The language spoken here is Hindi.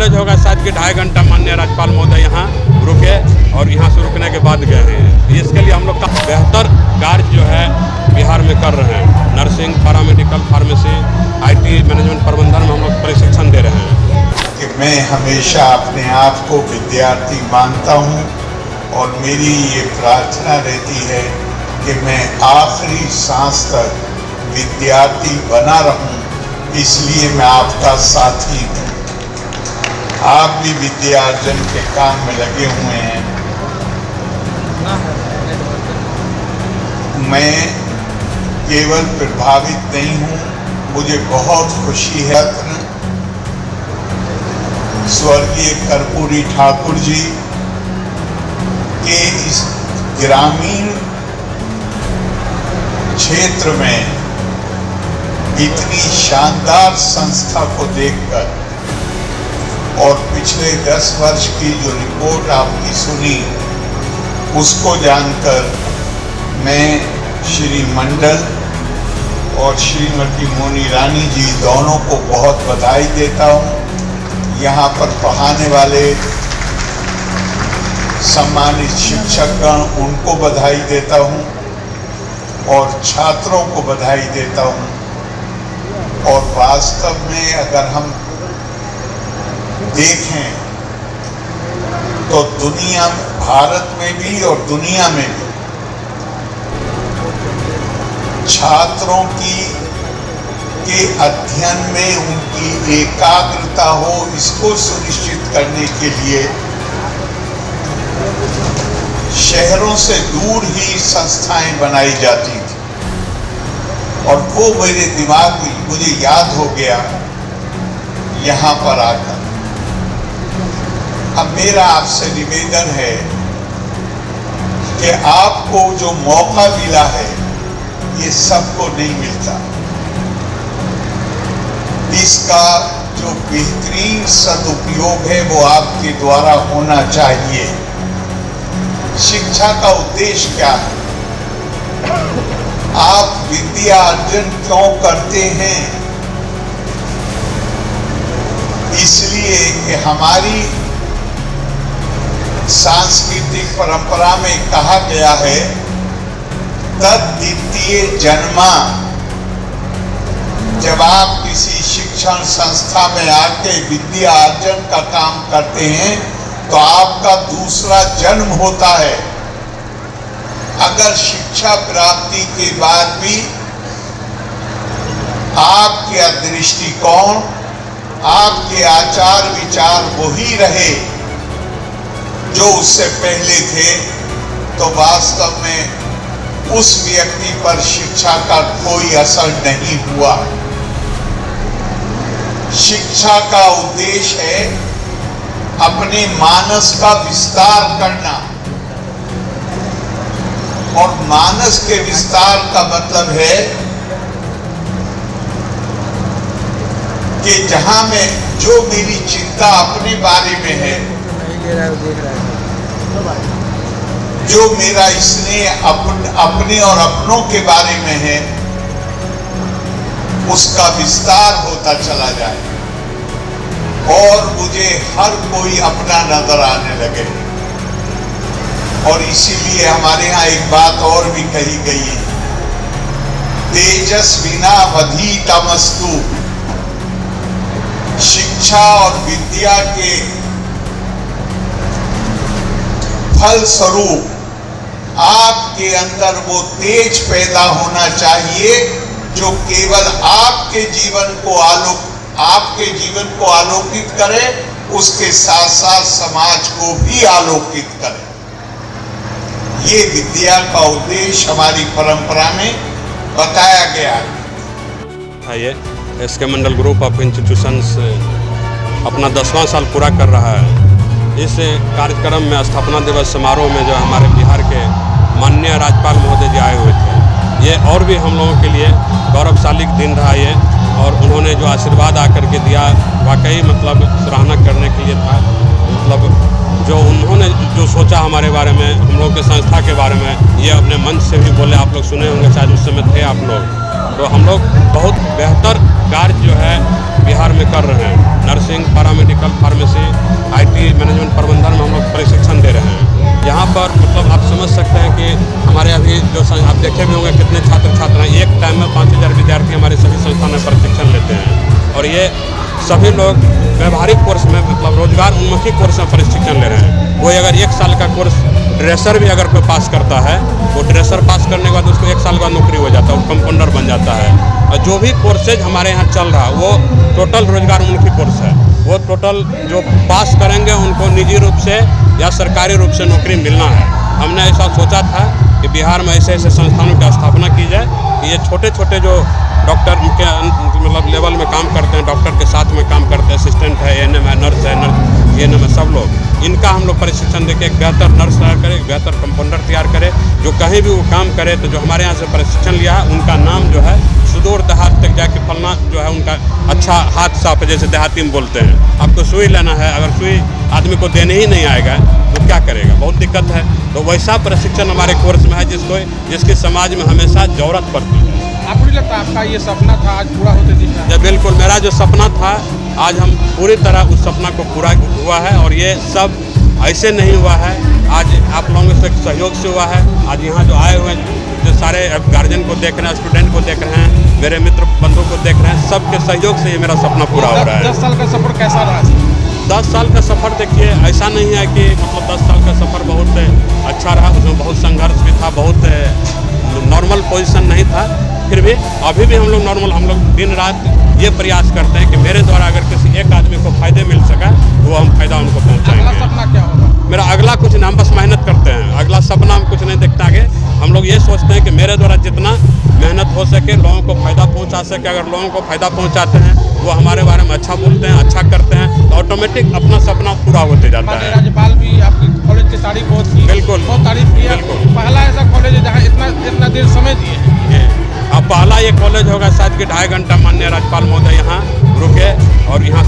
नॉलेज होगा शायद कि 2.5 घंटा माननीय राज्यपाल महोदय यहाँ रुके और यहाँ से रुकने के बाद गए हैं। इसके लिए हम लोग का बेहतर कार्य जो है बिहार में कर रहे हैं। Nursing, paramedical, pharmacy, IT management प्रबंधन में हम लोग प्रशिक्षण दे रहे हैं। कि मैं हमेशा अपने आप को विद्यार्थी मानता हूँ और मेरी ये प्रार्थना रहती है कि मैं आखिरी सांस तक विद्यार्थी बना रहूं, इसलिए मैं आपका साथी हूँ। आप भी विद्यार्जन के काम में लगे हुए हैं। मैं केवल प्रभावित नहीं हूँ, मुझे बहुत खुशी है स्वर्गीय कर्पूरी ठाकुर जी के इस ग्रामीण क्षेत्र में इतनी शानदार संस्था को देखकर और पिछले 10 वर्ष की जो रिपोर्ट आपकी सुनी उसको जानकर मैं श्री मंडल और श्रीमती मोनी रानी जी दोनों को बहुत बधाई देता हूँ। यहाँ पर पढ़ाने वाले सम्मानित शिक्षकगण उनको बधाई देता हूँ और छात्रों को बधाई देता हूँ। और वास्तव में अगर हम देखें तो दुनिया, भारत में भी और दुनिया में भी छात्रों के अध्ययन में उनकी एकाग्रता हो, इसको सुनिश्चित करने के लिए शहरों से दूर ही संस्थाएं बनाई जाती थी। और वो मेरे दिमाग में मुझे याद हो गया यहाँ पर आकर। अब मेरा आपसे निवेदन है कि आपको जो मौका मिला है ये सबको नहीं मिलता। इसका जो बेहतरीन सदुपयोग है वो आपके द्वारा होना चाहिए। शिक्षा का उद्देश्य क्या है? आप विद्या अर्जन क्यों करते हैं? इसलिए कि हमारी सांस्कृतिक परंपरा में कहा गया है तद्वितीय जन्मा। जब आप किसी शिक्षण संस्था में आके विद्या अर्जन का काम करते हैं तो आपका दूसरा जन्म होता है। अगर शिक्षा प्राप्ति के बाद भी आपके दृष्टिकोण, आपके आचार विचार वही रहे जो उससे पहले थे, तो वास्तव में उस व्यक्ति पर शिक्षा का कोई असर नहीं हुआ। शिक्षा का उद्देश्य है अपने मानस का विस्तार करना, और मानस के विस्तार का मतलब है कि जहां में जो मेरी चिंता अपने बारे में है, जो मेरा स्नेह अपने और अपनों के बारे में है, उसका विस्तार होता चला जाए और मुझे हर कोई अपना नजर आने लगे। और इसीलिए हमारे यहाँ एक बात और भी कही गई है, तेजस्विनावधीतमस्तु। शिक्षा और विद्या के फल स्वरूप आपके अंदर वो तेज पैदा होना चाहिए जो केवल आपके जीवन को आलोकित करे, उसके साथ साथ समाज को भी आलोकित करे। ये विद्या का उद्देश्य हमारी परंपरा में बताया गया है। ये SK Mandal group of institutions अपना 10वां साल पूरा कर रहा है। इस कार्यक्रम में स्थापना दिवस समारोह में जो हमारे बिहार के माननीय राज्यपाल महोदय जी आए हुए थे, ये और भी हम लोगों के लिए गौरवशाली दिन रहा ये। और उन्होंने जो आशीर्वाद आकर के दिया, वाकई मतलब सराहना करने के लिए था। मतलब जो उन्होंने जो सोचा हमारे बारे में, हम लोग के संस्था के बारे में, ये अपने मंच से भी बोले, आप लोग सुने होंगे, शायद उस समय थे आप लोग। तो हम लोग बहुत बेहतर कार्य जो है बिहार में कर रहे हैं। Nursing, paramedical, pharmacy, IT, management प्रबंधन में हम लोग प्रशिक्षण दे रहे हैं। यहाँ पर मतलब आप समझ सकते हैं कि हमारे अभी जो आप देखे भी होंगे कितने छात्र छात्रा हैं। एक टाइम में 5000 विद्यार्थी हमारे सभी संस्थान में प्रशिक्षण लेते हैं और ये सभी लोग व्यवहारिक कोर्स में मतलब रोजगार उन्मुखी कोर्स में प्रशिक्षण ले रहे हैं। कोई अगर 1 साल का कोर्स ड्रेसर भी अगर कोई पास करता है, वो ड्रेसर पास करने के बाद उसको 1 साल बाद नौकरी हो जाता है, वो कंपाउंडर बन जाता है। और जो भी कोर्सेज हमारे यहाँ चल रहा है वो टोटल रोजगार उन्मुखी कोर्स है। वो टोटल जो पास करेंगे उनको निजी रूप से या सरकारी रूप से नौकरी मिलना है। हमने ऐसा सोचा था कि बिहार में ऐसे ऐसे संस्थानों की स्थापना की जाए कि ये छोटे छोटे जो डॉक्टर के मतलब लेवल में काम करते हैं, डॉक्टर के साथ में काम करते हैं, असिस्टेंट है, ANM है, नर्स है, ANM है, सब लोग इनका हम लोग प्रशिक्षण देके एक बेहतर नर्स तैयार करें, एक बेहतर कंपाउंडर तैयार करें, जो कहीं भी वो काम करे तो जो हमारे यहाँ से प्रशिक्षण लिया है उनका नाम जो है सुदूर देहात तक जाके फलना जो है उनका अच्छा हाथ साफ है, जैसे देहाती में बोलते हैं। आपको सुई लेना है, अगर सुई आदमी को देने ही नहीं आएगा तो क्या करेगा, बहुत दिक्कत है। तो वैसा प्रशिक्षण हमारे कोर्स में है जिसकी समाज में हमेशा जरूरत पड़ती है। आपको नहीं लगता आपका ये सपना था आज पूरा होते दिख रहा है? बिल्कुल, मेरा जो सपना था आज हम पूरी तरह उस सपना को पूरा हुआ है और ये सब ऐसे नहीं हुआ है, आज आप लोगों से सहयोग से हुआ है। आज यहाँ जो आए हुए हैं जो सारे गार्जियन को देख रहे हैं, स्टूडेंट को देख रहे हैं, मेरे मित्र बंधु को देख रहे हैं, सबके सहयोग से ये मेरा सपना पूरा हो रहा है। 10 साल का सफर कैसा रहा? 10 साल का सफ़र देखिए ऐसा नहीं है कि मतलब 10 साल का सफ़र बहुत अच्छा रहा, उसमें बहुत संघर्ष भी था, बहुत नॉर्मल पोजीशन नहीं था। फिर भी अभी भी हम लोग दिन रात ये प्रयास करते हैं कि मेरे द्वारा अगर किसी एक आदमी को फ़ायदे मिल सका तो वो हम फ़ायदा उनको पहुँचाएंगे। अगला सपना क्या होगा? मेरा अगला कुछ नहीं, हम बस मेहनत करते हैं, अगला सपना हम कुछ नहीं देखते आगे। हम लोग ये सोचते हैं कि मेरे द्वारा जितना मेहनत हो सके लोगों को फ़ायदा पहुंचा सके। अगर लोगों को फ़ायदा पहुंचाते हैं, वो हमारे बारे में अच्छा बोलते हैं, अच्छा करते हैं, तो ऑटोमेटिक अपना सपना पूरा होते जाता है। राज्यपाल भी आपकी कॉलेज की तारीफ बहुत की, बिल्कुल, बहुत तारीफ की। बिल्कुल। पहला ऐसा कॉलेज है जहाँ इतना देर समय दिए। अब पहला ये कॉलेज होगा शायद कि 2.5 घंटा माननीय राज्यपाल महोदय यहाँ रुके और यहाँ